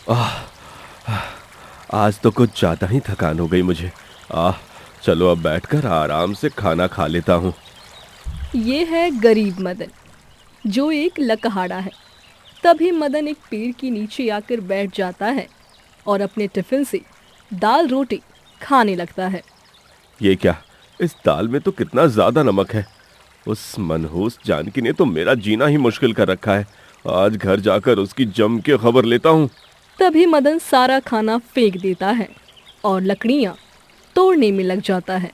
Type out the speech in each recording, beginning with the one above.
आह, आज तो कुछ ज्यादा ही थकान हो गई मुझे। आह, चलो अब बैठकर आराम से खाना खा लेता हूँ। ये है गरीब मदन, जो एक लकहाड़ा है। तभी मदन एक पेड़ के नीचे आकर बैठ जाता है और अपने टिफिन से दाल रोटी खाने लगता है। ये क्या, इस दाल में तो कितना ज्यादा नमक है। उस मनहूस जानकी ने तो मेरा जीना ही मुश्किल कर रखा है। आज घर जाकर उसकी जम के खबर लेता हूँ। तभी मदन सारा खाना फेंक देता है और लकड़ियाँ तोड़ने में लग जाता है।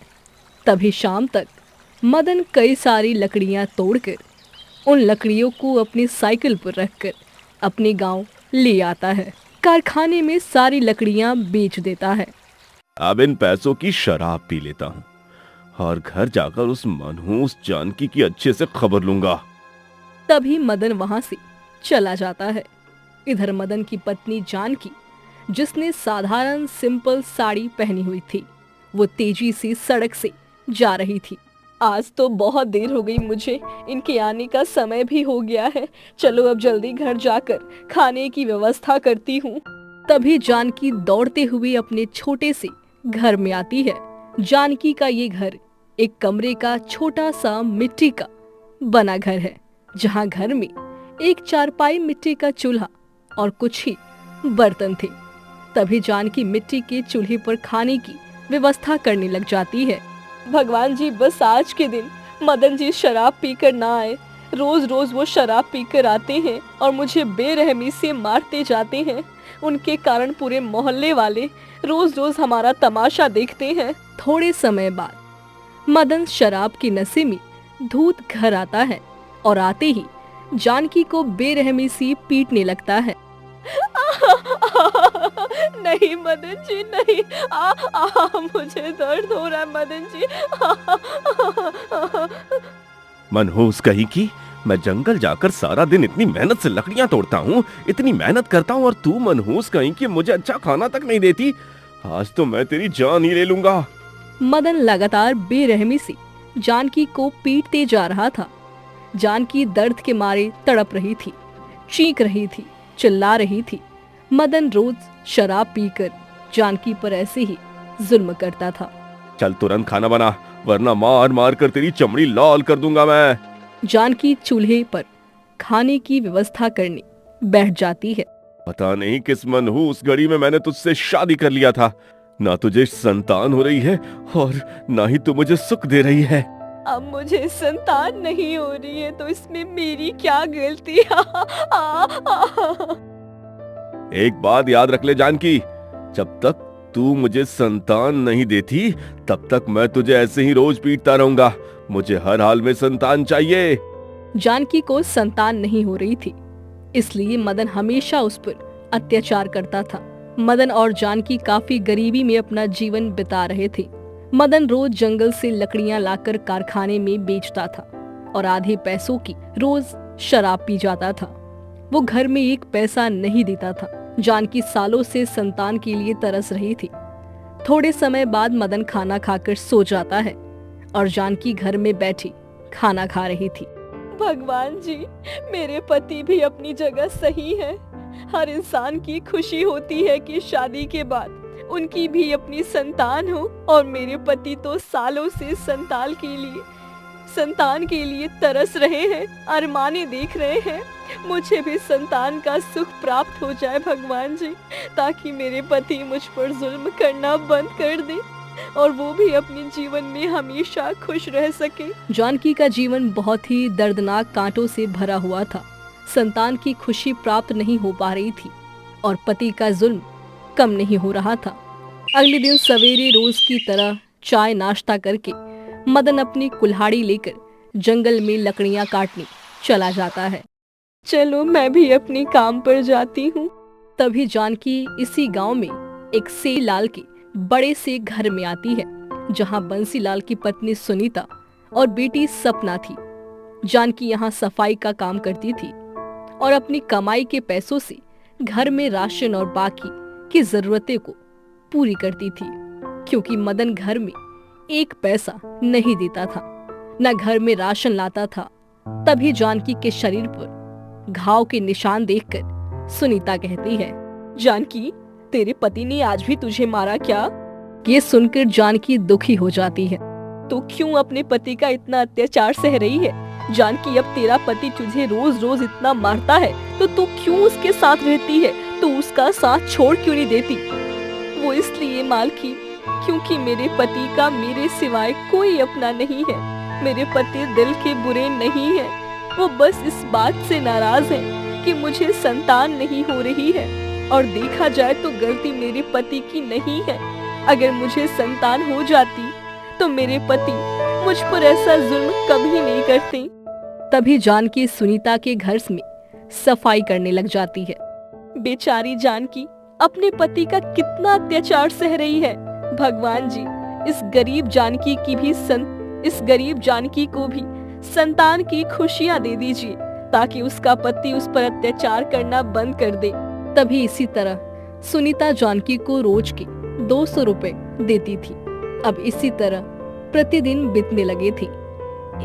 तभी शाम तक मदन कई सारी लकड़ियाँ तोड़कर उन लकड़ियों को अपनी साइकिल पर रखकर अपने गांव ले आता है। कारखाने में सारी लकड़ियाँ बेच देता है। अब इन पैसों की शराब पी लेता हूँ और घर जाकर उस मनहूस जानकी की अच्छे से खबर लूंगा। तभी मदन वहां से चला जाता है। इधर मदन की पत्नी जानकी, जिसने साधारण सिंपल साड़ी पहनी हुई थी, वो तेजी से सड़क से जा रही थी। आज तो बहुत देर हो गई मुझे, इनके आने का समय भी हो गया है। चलो अब जल्दी घर जाकर खाने की व्यवस्था करती हूँ। तभी जानकी दौड़ते हुए अपने छोटे से घर में आती है। जानकी का ये घर एक कमरे का छोटा सा मिट्टी का बना घर है, जहाँ घर में एक चारपाई, मिट्टी का चूल्हा और कुछ ही बर्तन थे। तभी जानकी मिट्टी के चूल्हे पर खाने की व्यवस्था करने लग जाती है। भगवान जी, बस आज के दिन मदन जी शराब पीकर ना आए। रोज रोज वो शराब पीकर आते हैं और मुझे बेरहमी से मारते जाते हैं। उनके कारण पूरे मोहल्ले वाले रोज रोज हमारा तमाशा देखते हैं। थोड़े समय बाद मदन शराब के नशे में धूत घर आता है और आते ही जानकी को बेरहमी से पीटने लगता है। नहीं मदन जी, नहीं। मुझे दर्द हो रहा है मदन जी। मनहूस कहीं की, मैं जंगल जाकर सारा दिन इतनी मेहनत से लकड़ियां तोड़ता हूँ, इतनी मेहनत करता हूँ, और तू मनहूस कहीं की मुझे अच्छा खाना तक नहीं देती। आज तो मैं तेरी जान ही ले लूंगा। मदन लगातार बेरहमी से जानकी को पीटते जा रहा था। जानकी दर्द के मारे तड़प रही थी, चीख रही थी, चिल्ला रही थी। मदन रोज शराब पीकर जानकी पर ऐसे ही जुल्म करता था। चल तुरंत खाना बना, वरना मार मार कर तेरी चमड़ी लाल कर दूंगा मैं। जानकी चूल्हे पर खाने की व्यवस्था करने बैठ जाती है। पता नहीं किस मनहूस घड़ी में मैंने तुझसे शादी कर लिया था। ना तुझे संतान हो रही है और ना ही तू मुझे सुख दे रही है। अब मुझे संतान नहीं हो रही है तो इसमें मेरी क्या गलती? एक बात याद रख ले जानकी, जब तक तू मुझे संतान नहीं देती तब तक मैं तुझे ऐसे ही रोज पीटता रहूंगा। मुझे हर हाल में संतान चाहिए। जानकी को संतान नहीं हो रही थी, इसलिए मदन हमेशा उस पर अत्याचार करता था। मदन और जानकी काफी गरीबी में अपना जीवन बिता रहे थे। मदन रोज जंगल से लकड़ियां लाकर कारखाने में बेचता था और आधे पैसों की रोज शराब पी जाता था। वो घर में एक पैसा नहीं देता था। जानकी सालों से संतान के लिए तरस रही थी। थोड़े समय बाद मदन खाना खाकर सो जाता है और जानकी घर में बैठी खाना खा रही थी। भगवान जी, मेरे पति भी अपनी जगह सही है। हर इंसान की खुशी होती है कि शादी के बाद उनकी भी अपनी संतान हो, और मेरे पति तो सालों से संतान के लिए तरस रहे हैं, अरमाने देख रहे हैं। मुझे भी संतान का सुख प्राप्त हो जाए भगवान जी, ताकि मेरे पति मुझ पर जुल्म करना बंद कर दे और वो भी अपने जीवन में हमेशा खुश रह सके। जानकी का जीवन बहुत ही दर्दनाक कांटों से भरा हुआ था। संतान की खुशी प्राप्त नहीं हो पा रही थी और पति का जुल्म कम नहीं हो रहा था। अगले दिन सवेरे रोज की तरह चाय नाश्ता करके मदन अपनी कुल्हाड़ी लेकर जंगल में लकड़ियां काटने चला जाता है। चलो मैं भी अपने काम पर जाती हूँ। तभी जानकी इसी गांव में एक सेलाल के बड़े से घर में आती है, जहां बंसीलाल की पत्नी सुनीता और बेटी सपना थी। जानकी यहाँ सफाई का काम करती थी और अपनी कमाई के पैसों से घर में राशन और बाकी की जरूरतें को पूरी करती थी, क्योंकि मदन घर में एक पैसा नहीं देता था, न घर में राशन लाता था। तभी जानकी के शरीर पर घाव के निशान देखकर सुनीता कहती है, जानकी, तेरे पति ने आज भी तुझे मारा क्या? ये सुनकर जानकी दुखी हो जाती है। तो क्यों अपने पति का इतना अत्याचार सह रही है? जानकी, अब तेरा पति तुझे रोज रोज इतना मारता है तो तू क्यों उसके साथ रहती है? तू उसका साथ छोड़ क्यों नहीं देती? वो इसलिए मालकी, क्योंकि मेरे पति का मेरे सिवाय कोई अपना नहीं है। मेरे पति दिल के बुरे नहीं है, वो बस इस बात से नाराज है कि मुझे संतान नहीं हो रही है। और देखा जाए तो गलती मेरे पति की नहीं है। अगर मुझे संतान हो जाती तो मेरे पति मुझ पर ऐसा जुल्म कभी नहीं करते। तभी जानकी सुनीता के घर में सफाई करने लग जाती है। बेचारी जानकी अपने पति का कितना अत्याचार सह रही है। भगवान जी, इस गरीब जानकी को भी संतान की खुशियां दे दीजिए, ताकि उसका पति उस पर अत्याचार करना बंद कर दे। तभी इसी तरह सुनीता जानकी को रोज के 200 रुपए देती थी। अब इसी तरह प्रतिदिन बीतने लगे थे।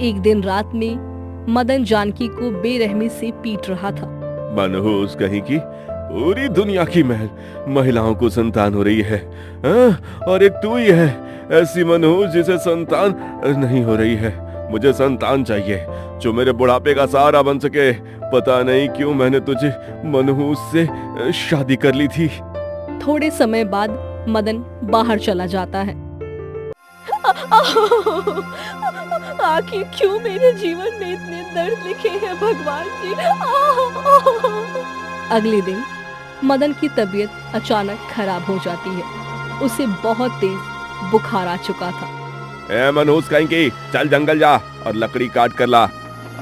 एक दिन रात में मदन जानकी को बेरहमी से पीट रहा था। मनहूस कहीं की, पूरी दुनिया की महिलाओं को संतान हो रही है, और एक तू ही है ऐसी मनहूस जिसे संतान नहीं हो रही है। मुझे संतान चाहिए जो मेरे बुढ़ापे का सहारा बन सके। पता नहीं क्यों मैंने तुझे मनहूस से शादी कर ली थी। थोड़े समय बाद मदन बाहर चला जाता है। आखिर क्यों मेरे जीवन में इतने दर्द लिखे हैं भगवान जी? अगले दिन मदन की तबीयत अचानक खराब हो जाती है। उसे बहुत तेज बुखार आ चुका था। ए मनहूस कहीं की, चल जंगल जा और लकड़ी काट कर ला।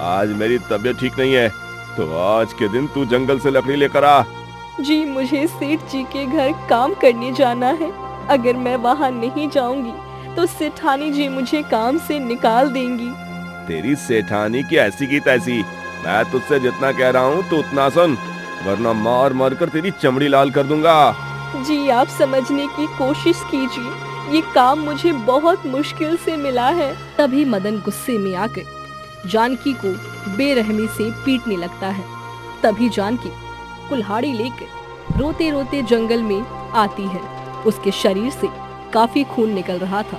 आज मेरी तबीयत ठीक नहीं है, तो आज के दिन तू जंगल से लकड़ी लेकर आ। जी, मुझे सेठ जी के घर काम करने जाना है। अगर मैं वहाँ नहीं जाऊंगी तो सेठानी जी मुझे काम से निकाल देंगी। तेरी सेठानी की ऐसी की तैसी, मैं तुझसे जितना कह रहा हूँ तो उतना सुन, वरना मार मार कर तेरी चमड़ी लाल कर दूंगा। जी, आप समझने की कोशिश कीजिए, ये काम मुझे बहुत मुश्किल से मिला है। तभी मदन गुस्से में आकर जानकी को बेरहमी से पीटने लगता है। तभी जानकी कुल्हाड़ी लेकर रोते रोते जंगल में आती है। उसके शरीर से काफी खून निकल रहा था।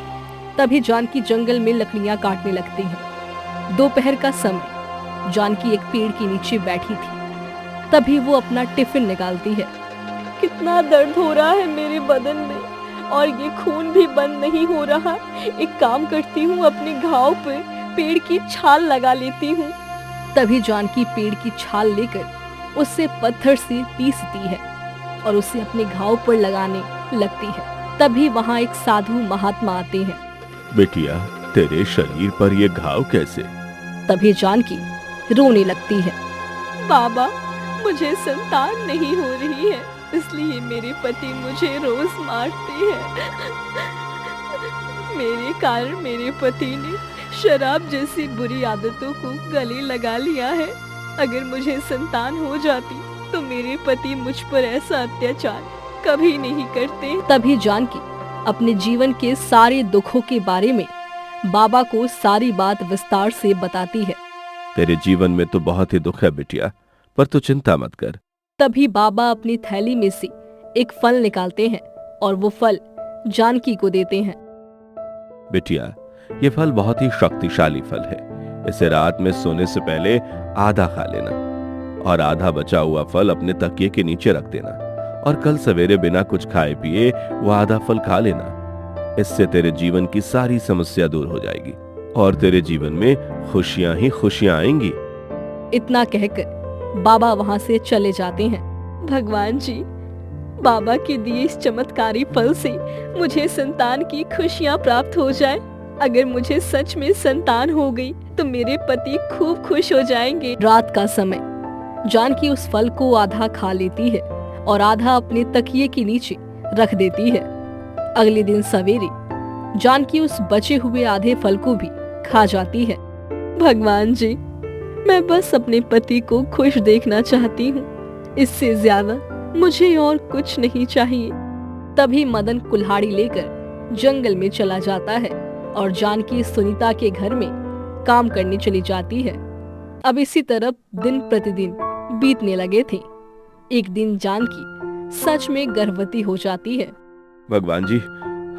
तभी जानकी जंगल में लकड़ियां काटने लगती है। दोपहर का समय जानकी एक पेड़ के नीचे बैठी थी। तभी वो अपना टिफिन निकालती है। कितना दर्द हो रहा है मेरे बदन में और ये खून भी बंद नहीं हो रहा। एक काम करती हूँ, अपने घाव पे पेड़ की छाल लगा लेती हूँ। तभी जानकी पेड़ की छाल लेकर उससे पत्थर से पीसती है और उसे अपने घाव पर लगाने लगती है। तभी वहाँ एक साधु महात्मा आते हैं। बेटिया, तेरे शरीर पर ये घाव कैसे? तभी जानकी रोने लगती है। बाबा, मुझे संतान नहीं हो रही है, इसलिए मेरे पति मुझे रोज मारते हैं। मेरे कारण मेरे पति ने शराब जैसी बुरी आदतों को गले लगा लिया है। अगर मुझे संतान हो जाती तो मेरे पति मुझ पर ऐसा अत्याचार कभी नहीं करते। तभी जानकी अपने जीवन के सारे दुखों के बारे में बाबा को सारी बात विस्तार से बताती है। तेरे जीवन में तो बहुत ही दुख है बिटिया, पर तू चिंता मत कर। तभी बाबा अपनी थैली में से एक फल निकालते हैं और वो फल जानकी को देते हैं। बिटिया, ये फल बहुत ही शक्तिशाली फल है। इसे रात में सोने से पहले आधा खा लेना और आधा बचा हुआ फल अपने तकिए के नीचे रख देना, और कल सवेरे बिना कुछ खाए पिए वो आधा फल खा लेना। इससे तेरे जीवन की सारी समस्या दूर हो जाएगी और तेरे जीवन में खुशियां ही खुशियां आएंगी। इतना कहकर बाबा वहाँ से चले जाते हैं। भगवान जी, बाबा के दिए इस चमत्कारी फल से मुझे संतान की खुशियां प्राप्त हो जाए। अगर मुझे सच में संतान हो गई तो मेरे पति खूब खुश हो जाएंगे। रात का समय जानकी उस फल को आधा खा लेती है और आधा अपने तकिए के नीचे रख देती है। अगले दिन सवेरे जानकी उस बचे हुए आधे फल को भी खा जाती है। भगवान जी, मैं बस अपने पति को खुश देखना चाहती हूँ, इससे ज्यादा मुझे और कुछ नहीं चाहिए। तभी मदन कुल्हाड़ी लेकर जंगल में चला जाता है और जानकी सुनीता के घर में काम करने चली जाती है। अब इसी तरह दिन प्रतिदिन बीतने लगे थे। एक दिन जानकी सच में गर्भवती हो जाती है। भगवान जी,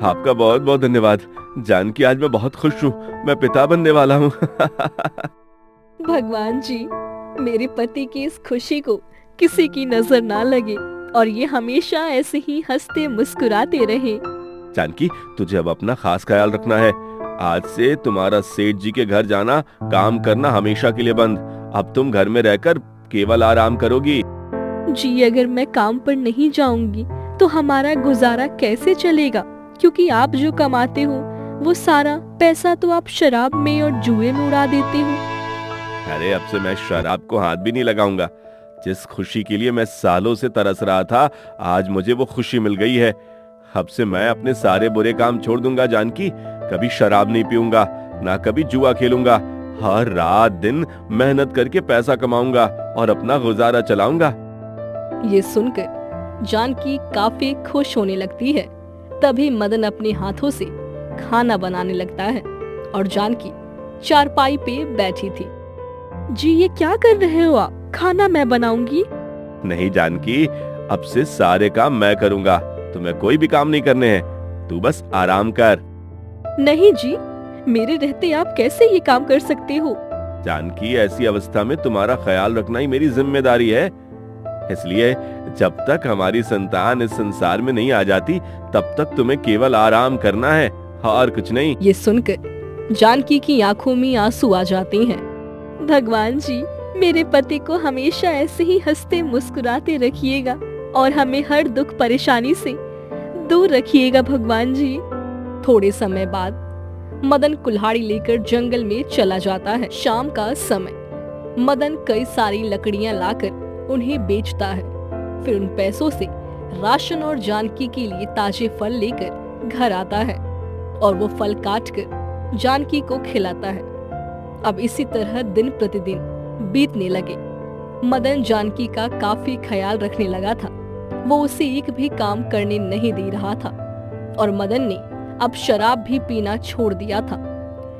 आपका बहुत बहुत धन्यवाद। जानकी, आज मैं बहुत खुश हूँ, मैं पिता बनने वाला हूँ। भगवान जी, मेरे पति की इस खुशी को किसी की नजर ना लगे और ये हमेशा ऐसे ही हंसते मुस्कुराते रहे। जानकी, तुझे अब अपना खास ख्याल रखना है। आज से तुम्हारा सेठ जी के घर जाना, काम करना हमेशा के लिए बंद। अब तुम घर में रहकर केवल आराम करोगी। जी, अगर मैं काम पर नहीं जाऊंगी तो हमारा गुजारा कैसे चलेगा? क्योंकि आप जो कमाते हो वो सारा पैसा तो आप शराब में और जुए में उड़ा देते हो। अरे, अब से मैं शराब को हाथ भी नहीं लगाऊंगा। जिस खुशी के लिए मैं सालों से तरस रहा था, आज मुझे वो खुशी मिल गई है। अब से मैं अपने सारे बुरे काम छोड़ दूंगा जानकी। कभी शराब नहीं पीऊंगा, ना कभी जुआ खेलूंगा। हर रात दिन मेहनत करके पैसा कमाऊंगा और अपना गुजारा चलाऊंगा। ये सुनकर जानकी काफी खुश होने लगती है। तभी मदन अपने हाथों से खाना बनाने लगता है और जानकी चारपाई पे बैठी थी। जी, ये क्या कर रहे हो आप? खाना मैं बनाऊंगी। नहीं जानकी, अब से सारे काम मैं करूंगा। तुम्हें कोई भी काम नहीं करने हैं, तू बस आराम कर। नहीं जी, मेरे रहते आप कैसे ये काम कर सकते हो? जानकी, ऐसी अवस्था में तुम्हारा ख्याल रखना ही मेरी जिम्मेदारी है। इसलिए जब तक हमारी संतान इस संसार में नहीं आ जाती, तब तक तुम्हें केवल आराम करना है और कुछ नहीं। ये सुनकर जानकी की आंखों में आंसू आ जाते हैं। भगवान जी, मेरे पति को हमेशा ऐसे ही हंसते मुस्कुराते रखिएगा और हमें हर दुख परेशानी से दूर रखिएगा भगवान जी। थोड़े समय बाद मदन कुल्हाड़ी लेकर जंगल में चला जाता है। शाम का समय मदन कई सारी लकड़ियां लाकर उन्हें बेचता है। फिर उन पैसों से राशन और जानकी के लिए ताजे फल लेकर घर आता है और वो फल काटकर जानकी को खिलाता है। अब इसी तरह दिन प्रतिदिन बीतने लगे। मदन जानकी का काफी ख्याल रखने लगा था। वो उसे एक भी काम करने नहीं दे रहा था और मदन ने अब शराब भी पीना छोड़ दिया था।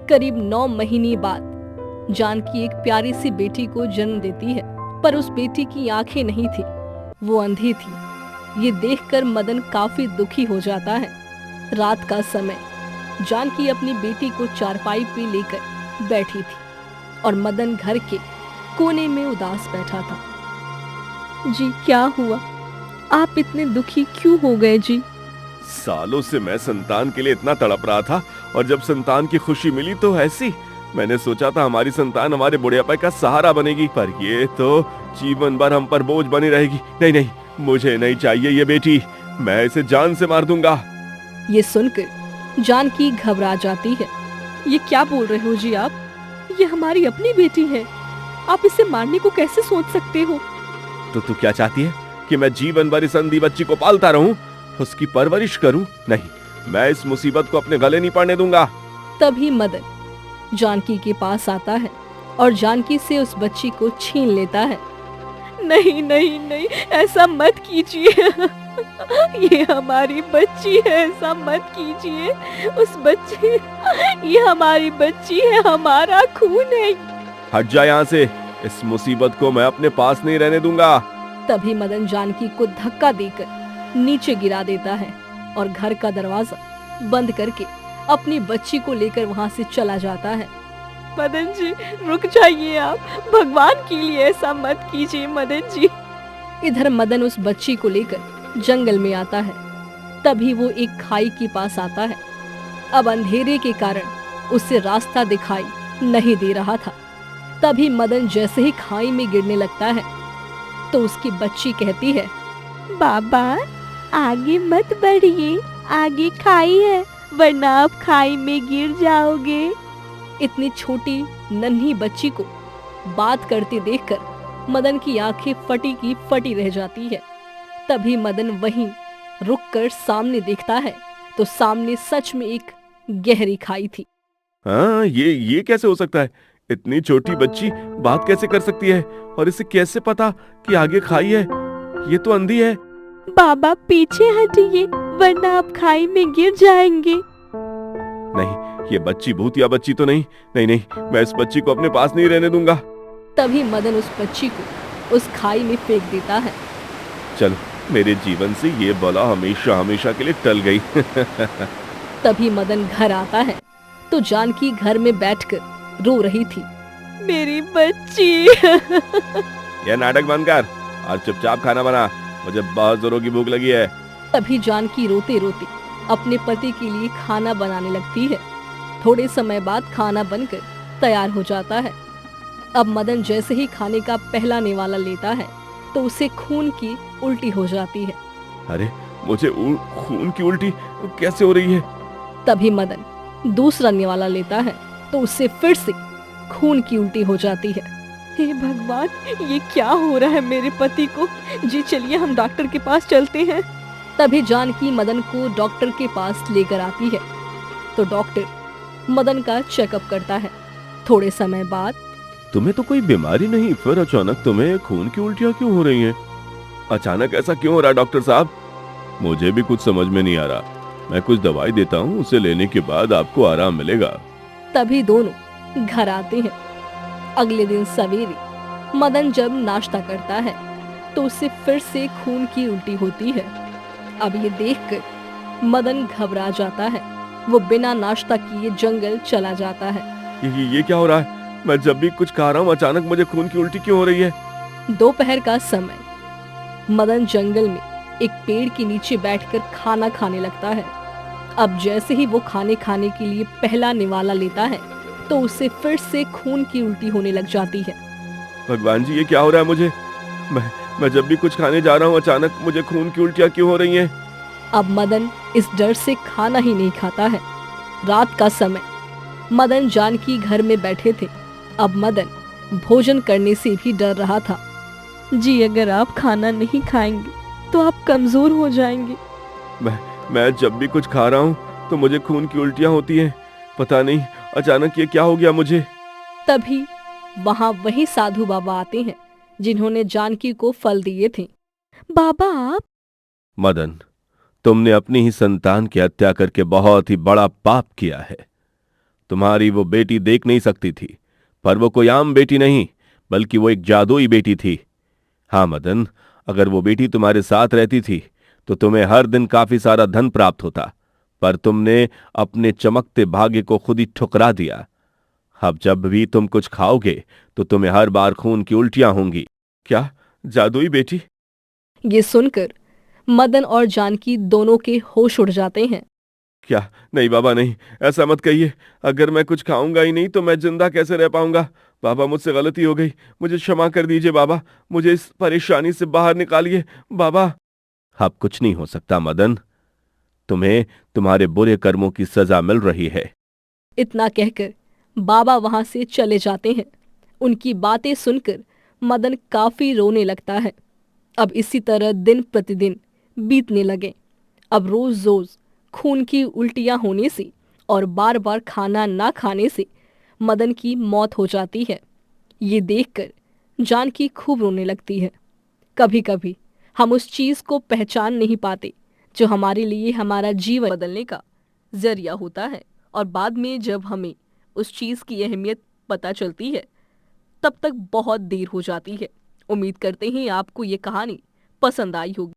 करीब 9 महीने बाद जानकी एक प्यारी सी बेटी को जन्म देती है, पर उस बेटी की आंखें नहीं थी, वो अंधी थी। ये देखकर मदन काफी दुखी हो जाता है। रात का समय जानकी अपनी बेटी को चारपाई पे लेकर बैठी थी और मदन घर के कोने में उदास बैठा था। जी, क्या हुआ? आप इतने दुखी क्यों हो गए जी? सालों से मैं संतान के लिए इतना तड़प रहा था और जब संतान की खुशी मिली तो ऐसी। मैंने सोचा था हमारी संतान हमारे बुढ़ापे का सहारा बनेगी, पर ये तो जीवन भर हम पर बोझ बनी रहेगी। नहीं नहीं, मुझे नहीं चाहिए ये बेटी, मैं इसे जान से मार दूंगा। ये सुनकर जानकी घबरा जाती है। ये क्या बोल रहे हो जी आप? ये हमारी अपनी बेटी है, आप इसे मारने को कैसे सोच सकते हो? तो तू क्या चाहती है कि मैं जीवन भर इस अंधी बच्ची को पालता रहूं, उसकी परवरिश करूं? नहीं, मैं इस मुसीबत को अपने गले नहीं पड़ने दूंगा। तभी मदन जानकी के पास आता है और जानकी से उस बच्ची को छीन लेता है। नहीं नहीं नहीं, ऐसा मत कीजिए। ये हमारी बच्ची है, ऐसा मत कीजिए। उस बच्ची, ये हमारी बच्ची है, हमारा खून है। हट जा यहाँ से, इस मुसीबत को मैं अपने पास नहीं रहने दूंगा। तभी मदन जानकी को धक्का देकर नीचे गिरा देता है और घर का दरवाजा बंद करके अपनी बच्ची को लेकर वहां से चला जाता है। मदन जी, रुक जाइए आप, भगवान के लिए ऐसा मत कीजिए मदन जी। इधर मदन उस बच्ची को लेकर जंगल में आता है। तभी वो एक खाई के पास आता है। अब अंधेरे के कारण उसे रास्ता दिखाई नहीं दे रहा था। तभी मदन जैसे ही खाई में गिरने लगता है तो उसकी बच्ची कहती है, बाबा आगे मत बढ़िए, आगे खाई है, वरना आप खाई में गिर जाओगे। इतनी छोटी नन्ही बच्ची को बात करते देखकर मदन की आंखें फटी की फटी रह जाती है। तभी मदन वहीं रुककर सामने देखता है तो सामने सच में एक गहरी खाई थी। हाँ, ये कैसे हो सकता है? इतनी छोटी बच्ची बात कैसे कर सकती है? और इसे कैसे पता कि आगे खाई है? ये तो अंधी है। बाबा पीछे हटिए, वरना आप खाई में गिर जाएंगे। नहीं, ये बच्ची भूतिया बच्ची तो नहीं। नहीं नहीं, मैं इस बच्ची को अपने पास नहीं रहने दूंगा। तभी मदन उस बच्ची को उस खाई में फेंक देता है। चलो मेरे जीवन से ये बला हमेशा हमेशा के लिए टल गई। तभी मदन घर आता है तो जानकी घर में बैठकर रो रही थी। मेरी बच्ची। यह नाटक बंद कर और चुपचाप खाना बना, मुझे बहुत जोरों की भूख लगी है। तभी जानकी रोते रोते अपने पति के लिए खाना बनाने लगती है। थोड़े समय बाद खाना बनकर तैयार हो जाता है। अब मदन जैसे ही खाने का पहला निवाला लेता है तो उसे खून की उल्टी हो जाती है। अरे मुझे खून की उल्टी कैसे हो रही है? तभी मदन दूसरा निवाला लेता है तो उससे फिर से खून की उल्टी हो जाती है। हे भगवान, ये क्या हो रहा है मेरे पति को? जी चलिए हम डॉक्टर के पास चलते हैं। तभी जानकी मदन को डॉक्टर के पास लेकर आती है तो डॉक्टर मदन का चेकअप करता है। थोड़े समय बाद, तुम्हें तो कोई बीमारी नहीं, फिर अचानक तुम्हें खून की उल्टियां क्यों हो रही हैं? अचानक ऐसा क्यों हो रहा है डॉक्टर साहब? मुझे भी कुछ समझ में नहीं आ रहा। मैं कुछ दवाई देता हूँ, उसे लेने के बाद आपको आराम मिलेगा। तभी दोनों घर आते हैं। अगले दिन सवेरे मदन जब नाश्ता करता है तो उसे फिर से खून की उल्टी होती है। अब ये देखकर मदन घबरा जाता है। वो बिना नाश्ता किए जंगल चला जाता है। ये क्या हो रहा है? मैं जब भी कुछ खा रहा हूँ अचानक मुझे खून की उल्टी क्यों हो रही है? दोपहर का समय, मदन जंगल में एक पेड़ के नीचे बैठकर खाना खाने लगता है। अब जैसे ही वो खाने के लिए पहला निवाला लेता है तो उसे फिर से खून की उल्टी होने लग जाती है। भगवान जी, ये क्या हो रहा है मुझे? मैं जब भी कुछ खाने जा रहा हूँ अचानक मुझे खून की उल्टियां क्यों हो रही हैं? अब मदन इस डर से खाना ही नहीं खाता है। रात का समय, मदन जानकी घर में बैठे थे। अब मदन भोजन करने से भी डर रहा था। जी अगर आप खाना नहीं खाएंगे तो आप कमजोर हो जाएंगे। मैं जब भी कुछ खा रहा हूँ तो मुझे खून की उल्टियां होती हैं। पता नहीं अचानक ये क्या हो गया मुझे। तभी वहां वही साधु बाबा आते हैं जिन्होंने जानकी को फल दिए थे। बाबा आप? मदन, तुमने अपनी ही संतान की हत्या करके बहुत ही बड़ा पाप किया है। तुम्हारी वो बेटी देख नहीं सकती थी, पर वो कोई आम बेटी नहीं बल्कि वो एक जादुई बेटी थी। हाँ मदन, अगर वो बेटी तुम्हारे साथ रहती थी तो तुम्हें हर दिन काफी सारा धन प्राप्त होता, पर तुमने अपने चमकते भाग्य को खुद ही ठुकरा दिया। अब जब भी तुम कुछ खाओगे तो तुम्हें हर बार खून की उल्टियां होंगी। क्या जादुई बेटी? ये सुनकर मदन और जानकी दोनों के होश उड़ जाते हैं। क्या? नहीं बाबा नहीं, ऐसा मत कहिए। अगर मैं कुछ खाऊंगा ही नहीं तो मैं जिंदा कैसे रह पाऊंगा? बाबा मुझसे गलती हो गई, मुझे क्षमा कर दीजिए बाबा, मुझे इस परेशानी से बाहर निकालिए बाबा। अब कुछ नहीं हो सकता मदन, तुम्हें तुम्हारे बुरे कर्मों की सजा मिल रही है। इतना कहकर बाबा वहां से चले जाते हैं। उनकी बातें सुनकर मदन काफी रोने लगता है। अब इसी तरह दिन प्रतिदिन बीतने लगे। अब रोज रोज खून की उल्टियां होने से और बार बार खाना ना खाने से मदन की मौत हो जाती है। ये देखकर जानकी खूब रोने लगती है। कभी कभी हम उस चीज को पहचान नहीं पाते जो हमारे लिए हमारा जीवन बदलने का जरिया होता है, और बाद में जब हमें उस चीज की अहमियत पता चलती है तब तक बहुत देर हो जाती है। उम्मीद करते हैं आपको ये कहानी पसंद आई होगी।